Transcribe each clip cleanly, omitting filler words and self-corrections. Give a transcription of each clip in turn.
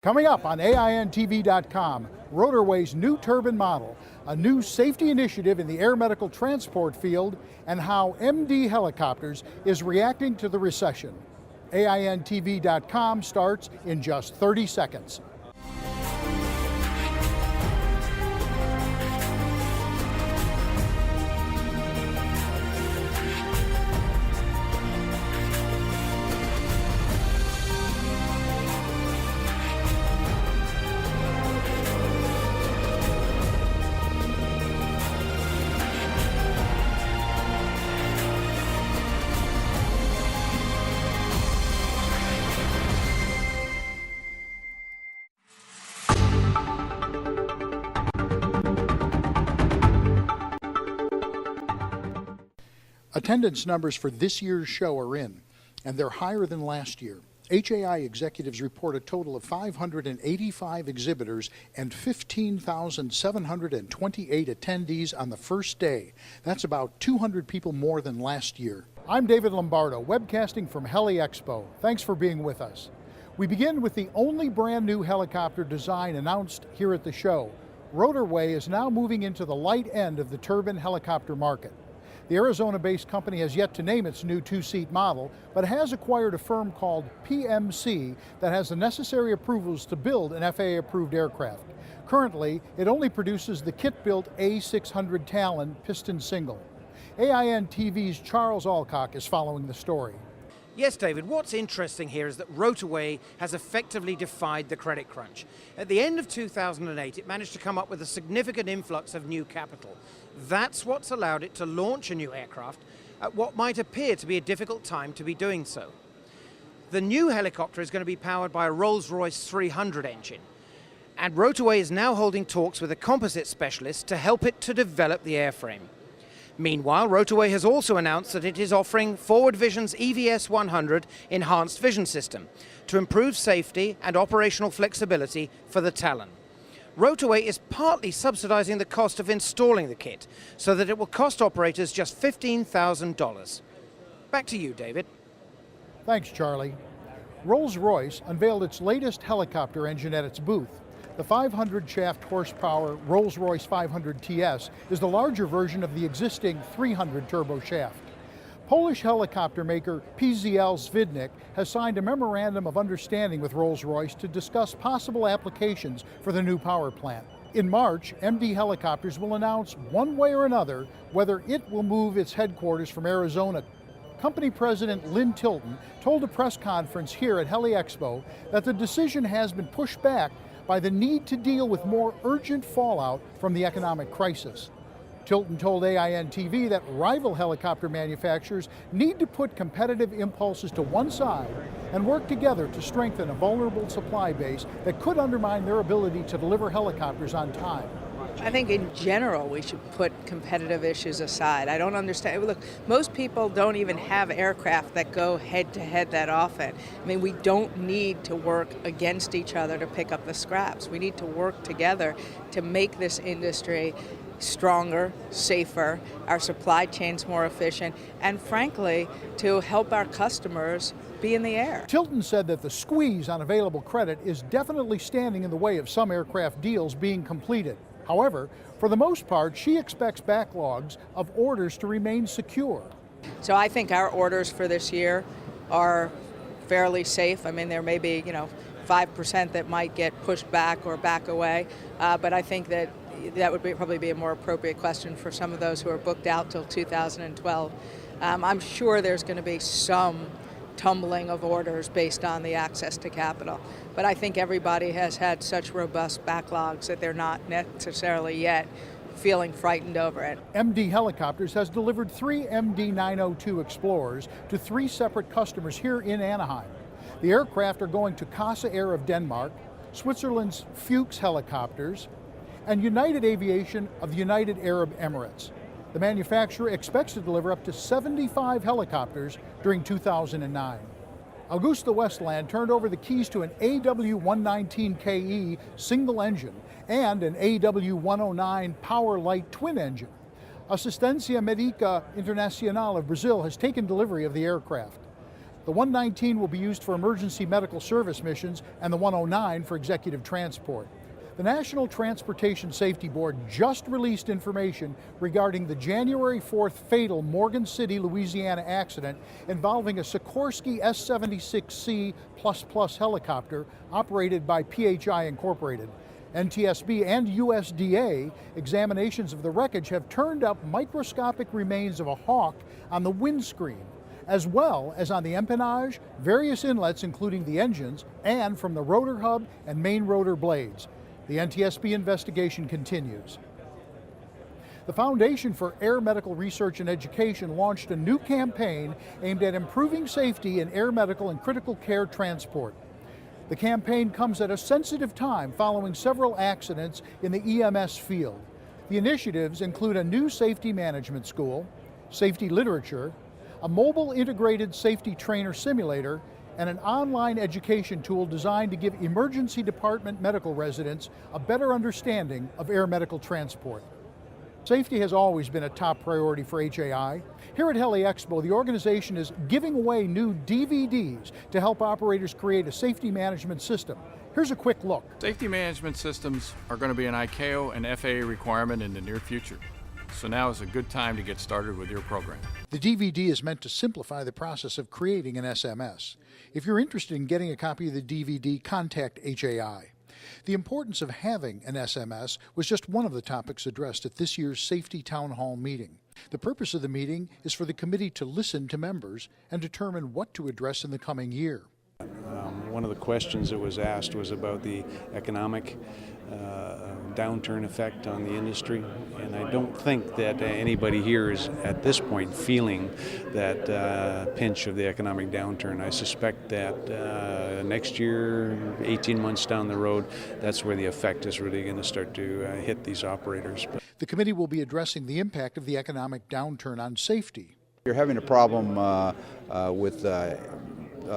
Coming up on AINTV.com, Rotorway's new turbine model, a new safety initiative in the air medical transport field, and how MD Helicopters is reacting to the recession. AINTV.com starts in just 30 seconds. Attendance numbers for this year's show are in, and they're higher than last year. HAI executives report a total of 585 exhibitors and 15,728 attendees on the first day. That's about 200 people more than last year. I'm David Lombardo, webcasting from Heli-Expo. Thanks for being with us. We begin with the only brand new helicopter design announced here at the show. Rotorway is now moving into the light end of the turbine helicopter market. The Arizona-based company has yet to name its new two-seat model, but has acquired a firm called PMC that has the necessary approvals to build an FAA-approved aircraft. Currently, it only produces the kit-built A600 Talon piston single. AIN-TV's Charles Alcock is following the story. Yes, David, what's interesting here is that Rotorway has effectively defied the credit crunch. At the end of 2008, it managed to come up with a significant influx of new capital. That's what's allowed it to launch a new aircraft at what might appear to be a difficult time to be doing so. The new helicopter is going to be powered by a Rolls-Royce 300 engine, and Rotorway is now holding talks with a composite specialist to help it to develop the airframe. Meanwhile, Rotorway has also announced that it is offering Forward Vision's EVS 100 enhanced vision system to improve safety and operational flexibility for the Talon. Rotorway is partly subsidizing the cost of installing the kit so that it will cost operators just $15,000. Back to you, David. Thanks, Charlie. Rolls-Royce unveiled its latest helicopter engine at its booth. The 500 shaft horsepower Rolls-Royce 500 TS is the larger version of the existing 300 turbo shaft. Polish helicopter maker PZL Zvidnik has signed a memorandum of understanding with Rolls-Royce to discuss possible applications for the new power plant. In March, MD Helicopters will announce one way or another whether it will move its headquarters from Arizona. Company President Lynn Tilton told a press conference here at Heli-Expo that the decision has been pushed back by the need to deal with more urgent fallout from the economic crisis. Tilton told AIN-TV that rival helicopter manufacturers need to put competitive impulses to one side and work together to strengthen a vulnerable supply base that could undermine their ability to deliver helicopters on time. I think in general we should put competitive issues aside. I don't understand. Look, most people don't even have aircraft that go head-to-head that often. I mean, we don't need to work against each other to pick up the scraps. We need to work together to make this industry stronger, safer, our supply chains more efficient, and frankly, to help our customers be in the air. Tilton said that the squeeze on available credit is definitely standing in the way of some aircraft deals being completed. However, for the most part, she expects backlogs of orders to remain secure. So I think our orders for this year are fairly safe. I mean, there may be, 5% that might get pushed back or back away, but I think that would probably be a more appropriate question for some of those who are booked out till 2012. I'm sure there's going to be some tumbling of orders based on the access to capital. But I think everybody has had such robust backlogs that they're not necessarily yet feeling frightened over it. MD Helicopters has delivered 3 MD 902 Explorers to 3 separate customers here in Anaheim. The aircraft are going to Casa Air of Denmark, Switzerland's Fuchs Helicopters, and United Aviation of the United Arab Emirates. The manufacturer expects to deliver up to 75 helicopters during 2009. Augusta Westland turned over the keys to an AW119KE single engine and an AW109 Power Light twin engine. Assistência Médica Internacional of Brazil has taken delivery of the aircraft. The 119 will be used for emergency medical service missions and the 109 for executive transport. The National Transportation Safety Board just released information regarding the January 4th fatal Morgan City, Louisiana accident involving a Sikorsky S-76C++ helicopter operated by PHI Incorporated. NTSB and USDA examinations of the wreckage have turned up microscopic remains of a hawk on the windscreen, as well as on the empennage, various inlets including the engines, and from the rotor hub and main rotor blades. The NTSB investigation continues. The Foundation for Air Medical Research and Education launched a new campaign aimed at improving safety in air medical and critical care transport. The campaign comes at a sensitive time following several accidents in the EMS field. The initiatives include a new safety management school, safety literature, a mobile integrated safety trainer simulator, and an online education tool designed to give emergency department medical residents a better understanding of air medical transport. Safety has always been a top priority for HAI. Here at Heli-Expo, the organization is giving away new DVDs to help operators create a safety management system. Here's a quick look. Safety management systems are going to be an ICAO and FAA requirement in the near future. So now is a good time to get started with your program. The DVD is meant to simplify the process of creating an SMS. If you're interested in getting a copy of the DVD, contact HAI. The importance of having an SMS was just one of the topics addressed at this year's Safety Town Hall meeting. The purpose of the meeting is for the committee to listen to members and determine what to address in the coming year. One of the questions that was asked was about the economic downturn effect on the industry, and I don't think that anybody here is at this point feeling that pinch of the economic downturn. I suspect that next year, 18 months down the road, that's where the effect is really going to start to hit these operators. The committee will be addressing the impact of the economic downturn on safety. You're having a problem with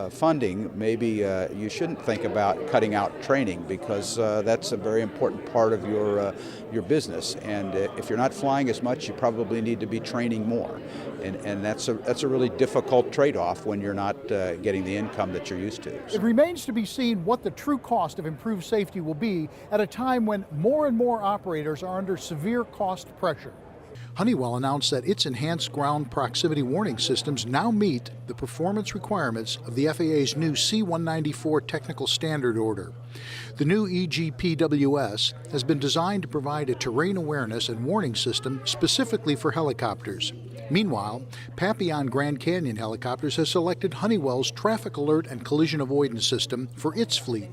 funding, maybe you shouldn't think about cutting out training, because that's a very important part of your business. And if you're not flying as much, you probably need to be training more. And that's a really difficult trade-off when you're not getting the income that you're used to. It remains to be seen what the true cost of improved safety will be at a time when more and more operators are under severe cost pressure. Honeywell announced that its enhanced ground proximity warning systems now meet the performance requirements of the FAA's new C-194 technical standard order. The new EGPWS has been designed to provide a terrain awareness and warning system specifically for helicopters. Meanwhile, Papillon Grand Canyon Helicopters has selected Honeywell's traffic alert and collision avoidance system for its fleet.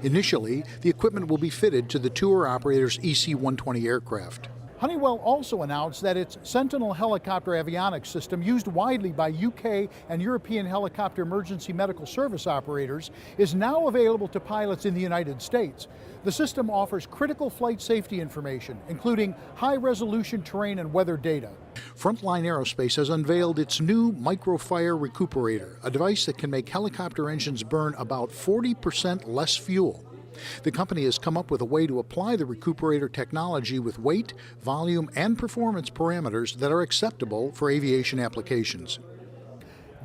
Initially, the equipment will be fitted to the tour operator's EC-120 aircraft. Honeywell also announced that its Sentinel helicopter avionics system, used widely by UK and European helicopter emergency medical service operators, is now available to pilots in the United States. The system offers critical flight safety information, including high-resolution terrain and weather data. Frontline Aerospace has unveiled its new microfire recuperator, a device that can make helicopter engines burn about 40% less fuel. The company has come up with a way to apply the recuperator technology with weight, volume, and performance parameters that are acceptable for aviation applications.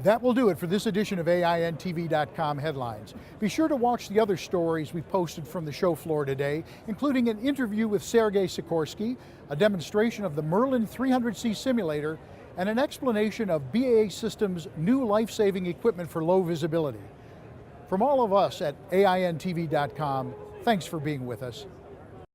That will do it for this edition of AINTV.com Headlines. Be sure to watch the other stories we posted from the show floor today, including an interview with Sergei Sikorsky, a demonstration of the Merlin 300C simulator, and an explanation of BAE Systems' new life-saving equipment for low visibility. From all of us at AINTV.com, thanks for being with us.